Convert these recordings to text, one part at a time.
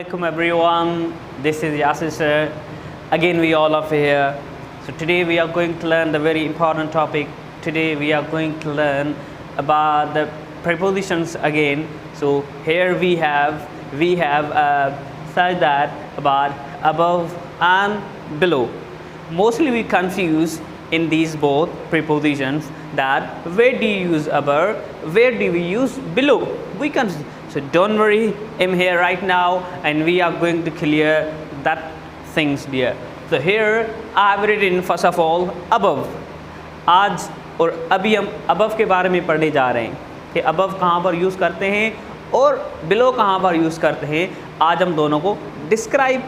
Welcome everyone, this is Yasir sir. Again we all are here. So today we are going to learn the very important topic. Today we are going to learn about the prepositions again. So here we have said that about above and below. Mostly we confuse in these both prepositions that where do you use above, where do we use below. We can. So don't worry, I'm here right now and we are going to clear that things dear. So here I have written first of all above. आज और अभी हम above के बारे में पढ़ने जा रहे हैं कि above कहाँ पर यूज़ करते हैं और below कहाँ पर यूज़ करते हैं. आज हम दोनों को describe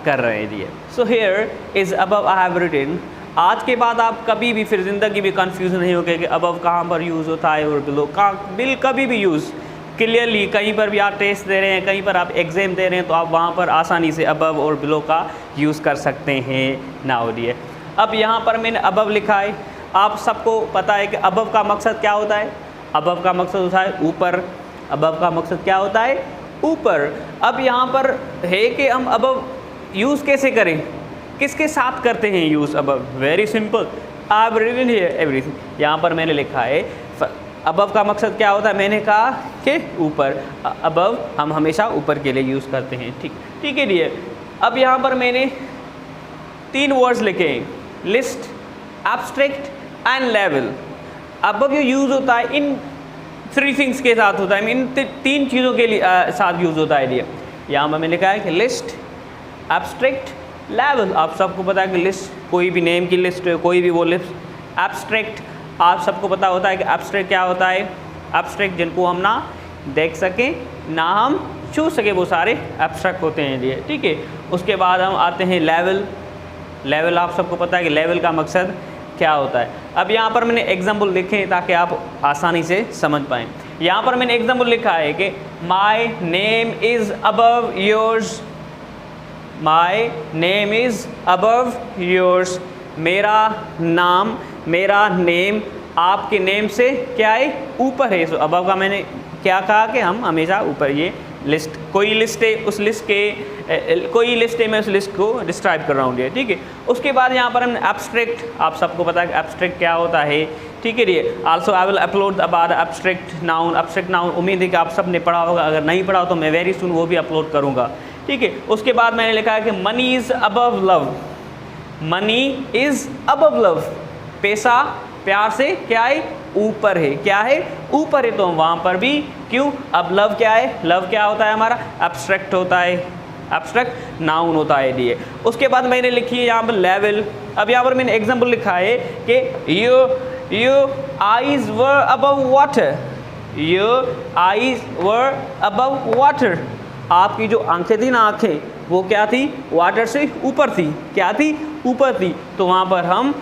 कर रहे हैं दिए. So here is above I have written. आज के बाद आप कभी भी फिर ज़िंदगी में कंफ्यूज नहीं होगे कि above कहाँ पर यूज़ होता है और below कहाँ बिल कभी भी यूज़ क्लियरली. कहीं पर भी आप टेस्ट दे रहे हैं, कहीं पर आप एग्ज़ाम दे रहे हैं तो आप वहाँ पर आसानी से अबव और बिलो का यूज़ कर सकते हैं नाउ डियर. अब यहाँ पर मैंने अबव लिखा है. आप सबको पता है कि अबव का मकसद क्या होता है. अबव का मकसद होता है ऊपर. अबव का मकसद क्या होता है ऊपर. अब यहाँ पर है कि हम अबव यूज़ कैसे करें, किसके साथ करते हैं use above. Very simple. I have written here everything. यहाँ पर मैंने लिखा है अबव का मकसद क्या होता है. मैंने कहा कि ऊपर. अबव हम हमेशा ऊपर के लिए यूज़ करते हैं. ठीक है डियर. अब यहाँ पर मैंने 3 वर्ड्स लिखे हैं. List, abstract and level. Above जो यूज़ होता है इन 3 थिंग्स के साथ होता है, इन 3 चीज़ों के लिए साथ यूज़ होता है डियर. यहाँ पर मैंने कहा है कि लिस्ट, एब्स्ट्रैक्ट, लेवल. आप सबको पता है कि लिस्ट कोई भी नेम की लिस्ट है, कोई भी वो लिस्ट. एब्स्ट्रैक्ट आप सबको पता होता है कि एब्स्ट्रैक्ट क्या होता है. एब्स्ट्रैक्ट जिनको हम ना देख सकें ना हम छू सके वो सारे एब्स्ट्रैक्ट होते हैं ये. ठीक है. उसके बाद हम आते हैं लेवल. लेवल आप सबको पता है कि लेवल का मकसद क्या होता है. अब यहाँ पर मैंने एग्जाम्पल लिखे हैं ताकि आप आसानी से समझ पाएँ. यहाँ पर मैंने एग्जाम्पल लिखा है कि my name is above yours. My name is above yours. मेरा नेम आपके नेम से क्या है ऊपर है. सो अबव का मैंने क्या कहा कि हम हमेशा ऊपर. ये लिस्ट कोई लिस्ट है, उस लिस्ट के कोई लिस्ट है, मैं उस लिस्ट को डिस्क्राइब कर रहा हूँ. ठीक है. उसके बाद यहाँ पर हम एब्स्ट्रैक्ट. आप सबको पता है कि एब्स्ट्रैक्ट क्या होता है. ठीक है dear. Also I will upload about abstract noun. Abstract noun उम्मीद है कि आप सब ने पढ़ा होगा. अगर नहीं पढ़ा तो मैं वेरी सुन वो भी अपलोड करूँगा. ठीक है. उसके बाद मैंने लिखा है कि money is above love. Money is above love. पैसा प्यार से क्या है ऊपर है. क्या है ऊपर है. तो वहाँ पर भी क्यों. अब लव क्या है. लव क्या होता है हमारा एब्स्ट्रैक्ट होता है. एब्स्ट्रैक्ट नाउन होता है ये. उसके बाद मैंने लिखी है यहाँ पर लेवल. अब यहाँ पर मैंने एग्जाम्पल लिखा है कि your eyes were above water. Your eyes were above water. आपकी जो आंखें थी ना, आंखें वो क्या थी वाटर से ऊपर थी. क्या थी ऊपर थी. तो वहाँ पर हम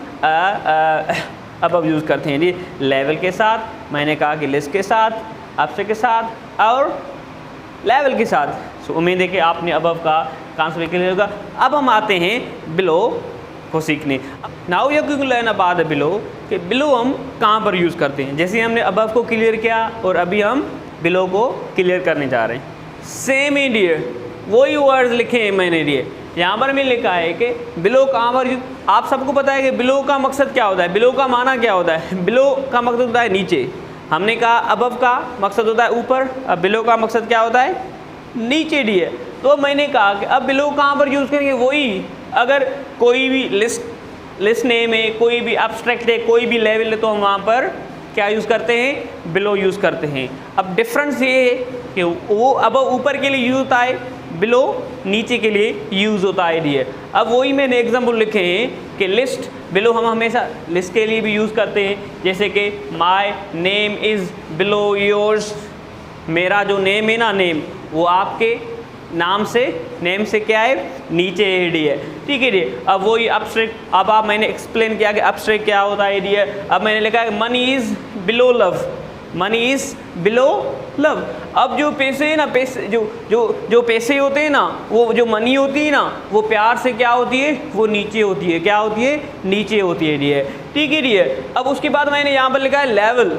अबव यूज़ करते हैं जी लेवल के साथ. मैंने कहा कि लिस्ट के साथ, एब्स्ट्रैक्ट के साथ और लेवल के साथ. सो उम्मीद है कि आपने अबव का कॉन्सेप्ट क्लियर होगा. अब हम आते हैं बिलो को सीखने. Now you can learn about below कि बिलो हम कहाँ पर यूज़ करते हैं. जैसे हमने अबव को क्लियर किया और अभी हम बिलो को क्लियर करने जा रहे हैं. सेम ही डियर वही वर्ड्स लिखे हैं मैंने डियर. यहाँ पर मैंने लिखा है कि बिलो कहाँ पर. आप सबको पता है कि बिलो का मकसद क्या होता है. बिलो का माना क्या होता है. बिलो का मकसद होता है नीचे. हमने कहा अबव का मकसद होता है ऊपर. अब बिलो का मकसद क्या होता है नीचे डियर. तो मैंने कहा कि अब बिलो कहाँ पर यूज़ करेंगे. वही अगर कोई भी लिस्ट नेम है, कोई भी एब्स्ट्रैक्ट है, कोई भी लेवल है तो हम वहाँ पर क्या यूज़ करते हैं बिलो यूज़ करते हैं. अब डिफरेंस ये है कि वो अबव ऊपर के लिए यूज़ होता है, बिलो नीचे के लिए यूज़ होता है डियर. अब वही मैंने एग्जाम्पल लिखे हैं कि लिस्ट बिलो हम हमेशा लिस्ट के लिए भी यूज़ करते हैं. जैसे कि my name is below yours. मेरा जो नेम है ना, नेम वो आपके नाम से नेम से क्या है नीचे है डियर. ठीक है डियर. अब वही एब्स्ट्रैक्ट. अब आप मैंने एक्सप्लेन किया कि एब्स्ट्रैक्ट क्या होता है डियर. अब मैंने लिखा है money is below love. Money is below love. अब जो पैसे है ना, पैसे जो पैसे होते हैं ना, वो जो मनी होती है ना, वो प्यार से क्या होती है वो नीचे होती है. क्या होती है नीचे होती है डियर. ठीक है डियर. अब उसके बाद मैंने यहाँ पर लिखा है लेवल.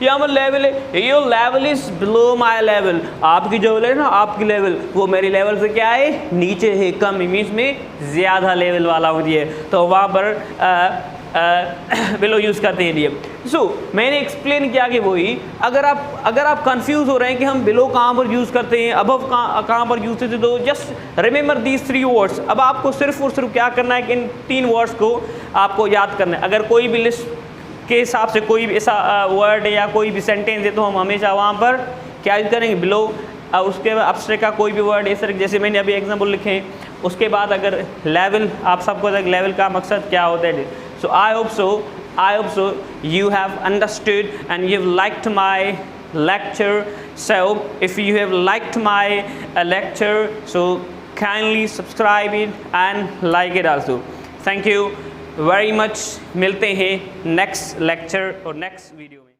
यहाँ पर लेवल है, your level is below my level, आपकी जो है ना, आपकी लेवल वो मेरी लेवल से क्या है, नीचे है, कम इमेज में ज़्यादा लेवल वाला होती है, तो वहाँ पर बिलो यूज़ करते हैं। सो मैंने एक्सप्लेन किया कि वही अगर आप कंफ्यूज हो रहे हैं कि हम बिलो कहाँ पर यूज़ करते हैं, अबव कहाँ पर यूज़ करते हैं, तो जस्ट रिमेंबर दीज 3 वर्ड्स। अब आपको सिर्फ और सिर्फ क्या करना है कि इन 3 वर्ड्स को आपको याद करना है। अगर कोई भी लिस्ट के हिसाब से कोई भी ऐसा वर्ड या कोई भी सेंटेंस है तो हम हमेशा वहाँ पर क्या यूज़ करेंगे, बिलो। उसके बाद अपस्ट्रैक्ट का कोई भी वर्ड इस तरह, जैसे मैंने अभी एग्जाम्पल लिखे हैं। उसके बाद अगर लेवल, आप सबको लेवल का मकसद क्या होता है। So I hope so you have understood and you've liked my lecture. So if you have liked my lecture, so kindly subscribe it and like it also. Thank you very much. मिलते हैं next lecture और next video में।